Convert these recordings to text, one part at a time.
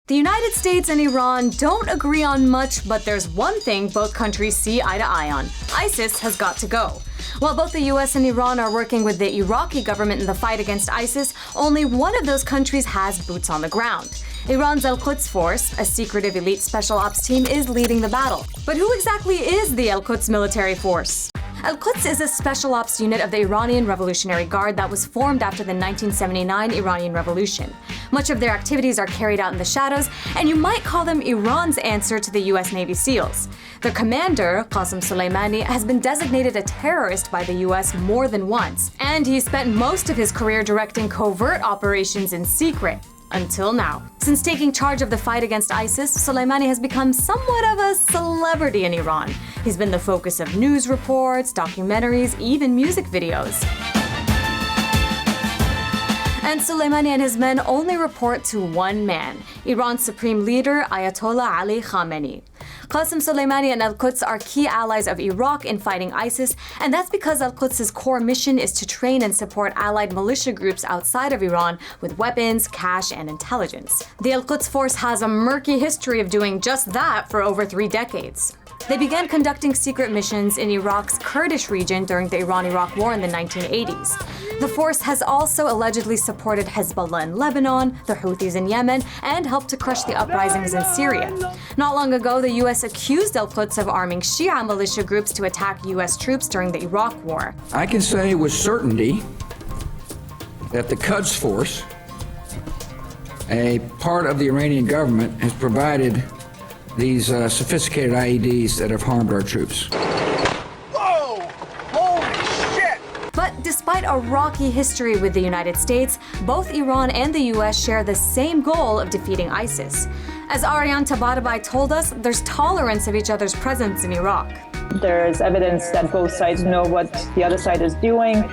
The United States and Iran don't agree on much, but there's one thing both countries see eye to eye on. ISIS has got to go. While both the US and Iran are working with the Iraqi government in the fight against ISIS, only one of those countries has boots on the ground. Iran's Quds force, a secretive elite special ops team, is leading the battle. But who exactly is the Quds military force? Quds is a special ops unit of the Iranian Revolutionary Guard that was formed after the 1979 Iranian Revolution. Much of their activities are carried out in the shadows, and you might call them Iran's answer to the US Navy SEALs. Their commander, Qasem Soleimani, has been designated a terrorist by the US more than once, and he spent most of his career directing covert operations in secret. Until now. Since taking charge of the fight against ISIS, Soleimani has become somewhat of a celebrity in Iran. He's been the focus of news reports, documentaries, even music videos. And Soleimani and his men only report to one man, Iran's supreme leader, Ayatollah Ali Khamenei. Qasem Soleimani and Quds are key allies of Iraq in fighting ISIS, and that's because Quds' core mission is to train and support allied militia groups outside of Iran with weapons, cash, and intelligence. The Quds force has a murky history of doing just that for over 3 decades. They began conducting secret missions in Iraq's Kurdish region during the Iran-Iraq War in the 1980s. The force has also allegedly supported Hezbollah in Lebanon, the Houthis in Yemen, and helped to crush the uprisings in Syria. Not long ago, the US accused Quds of arming Shia militia groups to attack US troops during the Iraq War. I can say with certainty that the Quds force, a part of the Iranian government, has provided these sophisticated IEDs that have harmed our troops. Whoa! Holy shit! But despite a rocky history with the United States, both Iran and the US share the same goal of defeating ISIS. As Aryan Tabatabai told us, there's tolerance of each other's presence in Iraq. There's evidence that both sides know what the other side is doing.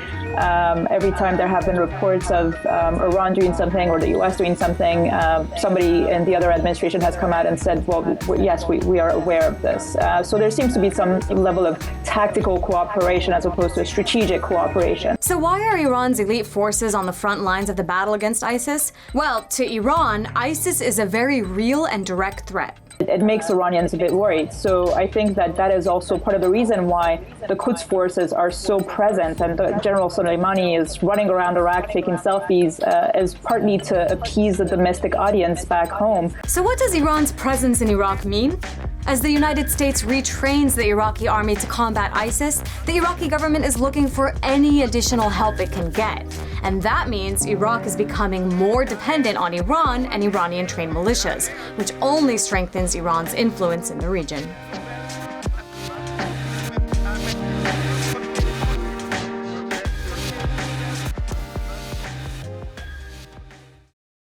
Every time there have been reports of Iran doing something or the US doing something, somebody in the other administration has come out and said, well, yes, we are aware of this. So there seems to be some level of tactical cooperation as opposed to strategic cooperation. So why are Iran's elite forces on the front lines of the battle against ISIS? Well, to Iran, ISIS is a very real and direct threat. It makes Iranians a bit worried. So I think that is also part of the reason why the Quds forces are so present, and General Soleimani is running around Iraq taking selfies is partly to appease the domestic audience back home. So what does Iran's presence in Iraq mean? As the United States retrains the Iraqi army to combat ISIS, the Iraqi government is looking for any additional help it can get. And that means Iraq is becoming more dependent on Iran and Iranian-trained militias, which only strengthens Iran's influence in the region.